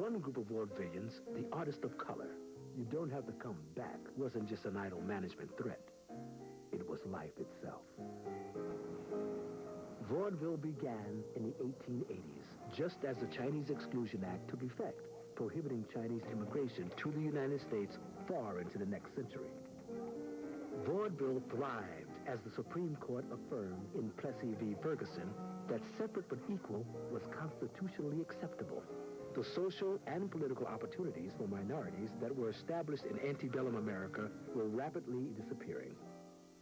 one group of vaudevillians, the artist of color, you don't have to come back, wasn't just an idle management threat. It was life itself. Vaudeville began in the 1880s, just as the Chinese Exclusion Act took effect, prohibiting Chinese immigration to the United States far into the next century. Vaudeville thrived as the Supreme Court affirmed in Plessy v. Ferguson that separate but equal was constitutionally acceptable. The social and political opportunities for minorities that were established in antebellum America were rapidly disappearing.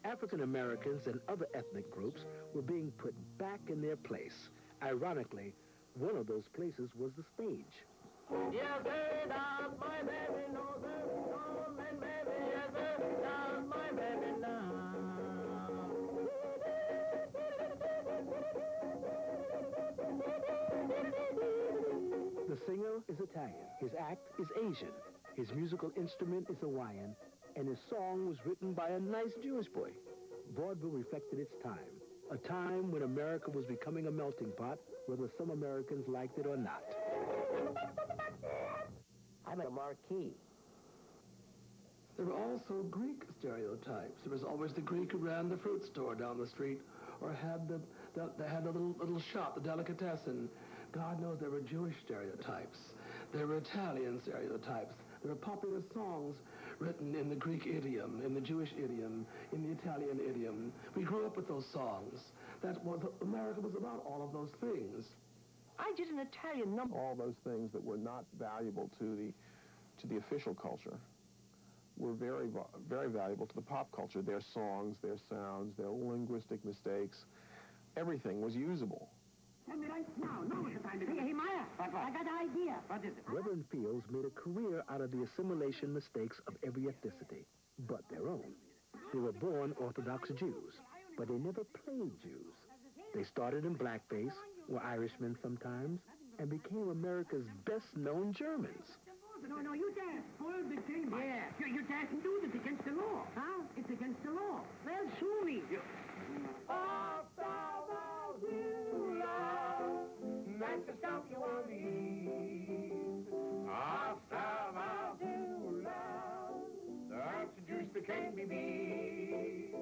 African Americans and other ethnic groups were being put back in their place. Ironically, one of those places was the stage. Yes, sir, that's my baby, no, sir, no, man, baby, yes, sir, that's my baby now. The singer is Italian, his act is Asian, his musical instrument is Hawaiian, and his song was written by a nice Jewish boy. Vaudeville reflected its time, a time when America was becoming a melting pot, whether some Americans liked it or not. I'm a marquee. There were also Greek stereotypes. There was always the Greek who ran the fruit store down the street, or had the little shop, the delicatessen. God knows there were Jewish stereotypes. There were Italian stereotypes. There were popular songs written in the Greek idiom, in the Jewish idiom, in the Italian idiom. We grew up with those songs. America was about all of those things. I did an Italian number. All those things that were not valuable to the official culture were very, very valuable to the pop culture. Their songs, their sounds, their linguistic mistakes, everything was usable. Tell me right now. Now is the time to do it. Hey, Maya, I got an idea. What is it? Reverend Fields made a career out of the assimilation mistakes of every ethnicity, but their own. They were born Orthodox Jews, but they never played Jews. They started in blackface, were Irishmen sometimes, and became America's best-known Germans. No, you dance. Full big thing. Yeah. You dance and do this against the law. Huh? It's against the law. Well, sue me. That's the stuff you want to eat. That's the juice that can't be beat.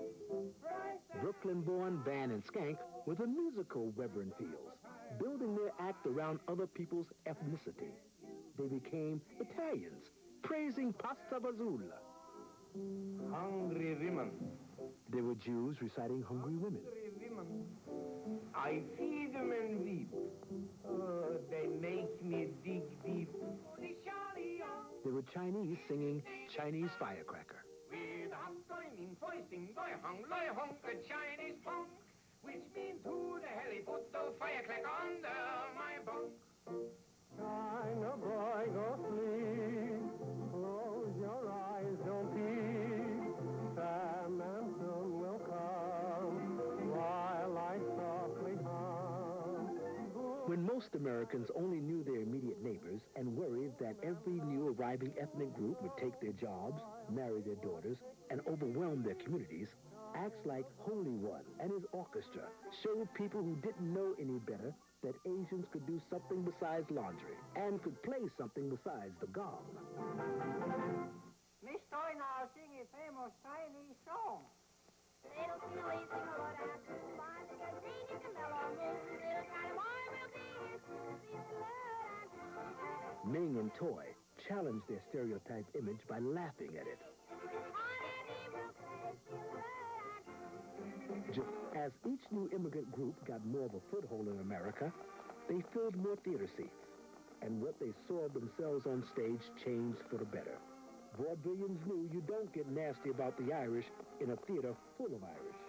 Brooklyn-born Van and Skank were the musical Reverend Fields, building their act around other people's ethnicity. They became Italians, praising pasta bazoola. Hungry women. They were Jews reciting hungry women. Hungry women. I feed them and weep. Oh, they make me dig deep. They were Chinese singing Chinese Firecracker. With hum in voicing boy hung a Chinese punk, which means who the hell he put the firecracker under my bunk. China boy, go sleep. Close your eyes, don't peep. Sam and soon will come while I softly hum. When most Americans only knew their immediate neighbors and worried that every new arriving ethnic group would take their jobs, marry their daughters, and overwhelm their communities, acts like Holy One and his orchestra showed people who didn't know any better that Asians could do something besides laundry and could play something besides the gong. Miss Toy now sing a famous Chinese song. Little silly sing a lot of fun, because sing is a mellow moon. Little China boy will be here soon. Ming and Toy challenged their stereotype image by laughing at it. As each new immigrant group got more of a foothold in America, they filled more theater seats, and what they saw of themselves on stage changed for the better. Vaudevillians knew you don't get nasty about the Irish in a theater full of Irish.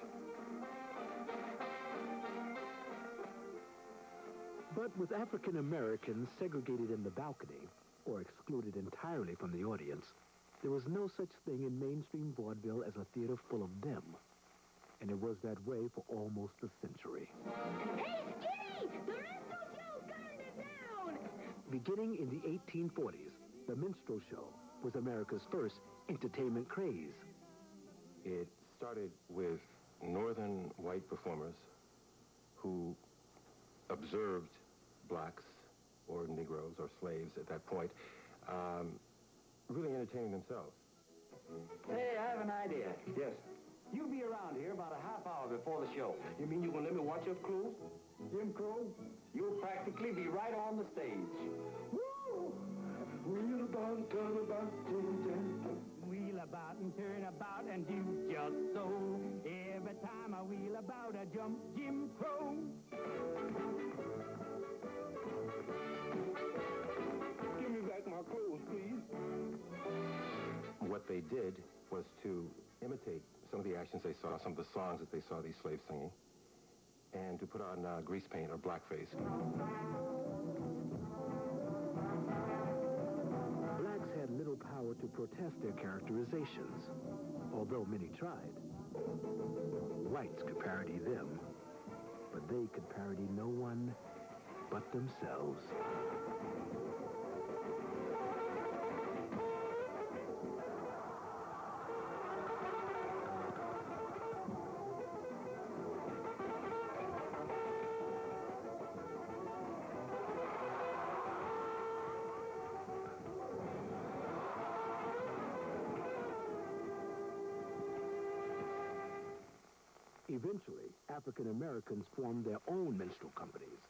But with African Americans segregated in the balcony, or excluded entirely from the audience, there was no such thing in mainstream vaudeville as a theater full of them. And it was that way for almost a century. Hey, Skinny! The minstrel show's gone to town! Beginning in the 1840s, the minstrel show was America's first entertainment craze. It started with northern white performers who observed blacks or Negroes or slaves at that point, really entertaining themselves. Hey, I have an idea. Yes. You be around here about a half hour before the show. You mean you gonna let me watch your crew? Jim Crow, you'll practically be right on the stage. Woo! Wheel about, turn about, Wheel about and turn about and do just so. Every time I wheel about, I jump Jim Crow. Give me back my clothes, please. What they did was to imitate some of the actions they saw, some of the songs that they saw these slaves singing, and to put on grease paint or blackface. Blacks had little power to protest their characterizations, although many tried. Whites could parody them, but they could parody no one but themselves. Eventually, African Americans formed their own minstrel companies,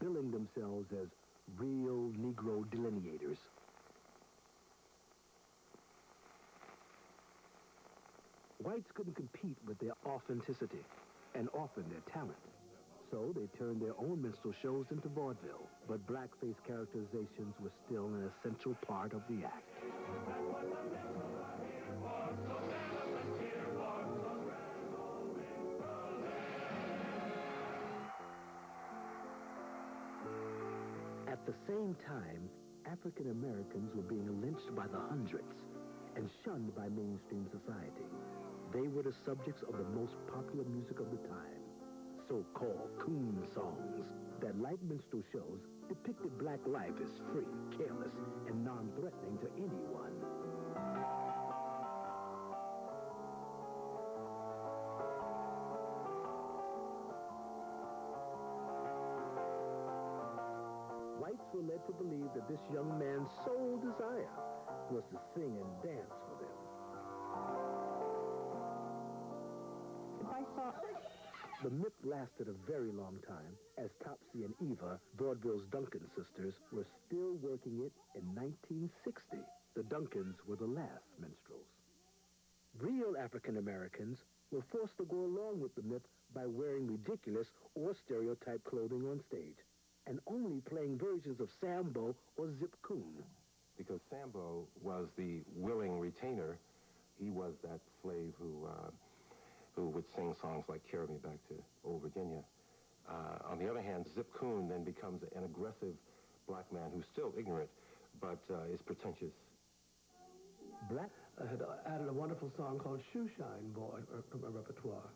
billing themselves as real Negro delineators. Whites couldn't compete with their authenticity and often their talent. So they turned their own minstrel shows into vaudeville, but blackface characterizations were still an essential part of the act. At the same time, African Americans were being lynched by the hundreds and shunned by mainstream society. They were the subjects of the most popular music of the time, so-called coon songs, that, like minstrel shows, depicted black life as free, careless, and non-threatening to anyone. Whites were led to believe that this young man's sole desire was to sing and dance for them. The myth lasted a very long time, as Topsy and Eva, vaudeville's Duncan sisters, were still working it in 1960. The Duncans were the last minstrels. Real African Americans were forced to go along with the myth by wearing ridiculous or stereotyped clothing on stage, and only playing versions of Sambo or Zip Coon. Because Sambo was the willing retainer. He was that slave who would sing songs like Carry Me Back to Old Virginia. On the other hand, Zip Coon then becomes an aggressive black man who's still ignorant, but is pretentious. Black had added a wonderful song called Shoeshine Boy from my repertoire.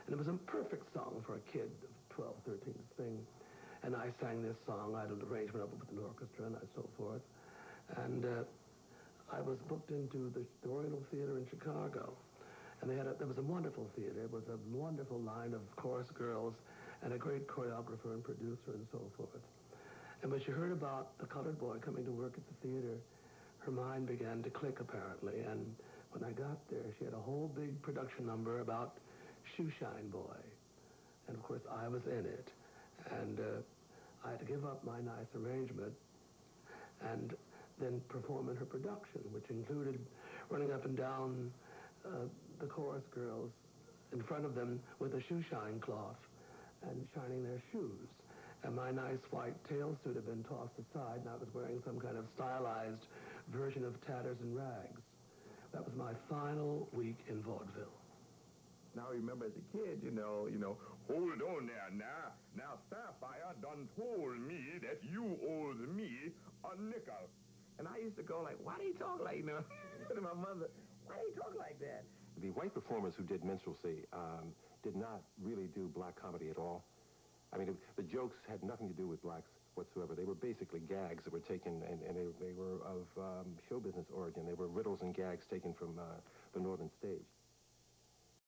And it was a perfect song for a kid of 12, 13 to sing. And I sang this song. I had an arrangement of it with an orchestra and so forth. And I was booked into the Oriental Theater in Chicago. And there was a wonderful theater. It was a wonderful line of chorus girls and a great choreographer and producer and so forth. And when she heard about the colored boy coming to work at the theater, her mind began to click, apparently. And when I got there, she had a whole big production number about Shoeshine Boy. And, of course, I was in it. And I had to give up my nice arrangement and then perform in her production, which included running up and down the chorus girls in front of them with a shoeshine cloth and shining their shoes. And my nice white tail suit had been tossed aside, and I was wearing some kind of stylized version of tatters and rags. That was my final week in vaudeville. Now, remember, as a kid, you know, hold on there now. Now, Sapphire done told me that you owed me a nickel. And I used to go like, why do you talk like, to my mother, why do you talk like that? The white performers who did minstrelsy did not really do black comedy at all. I mean, the jokes had nothing to do with blacks whatsoever. They were basically gags that were taken, and they were of show business origin. They were riddles and gags taken from the northern stage.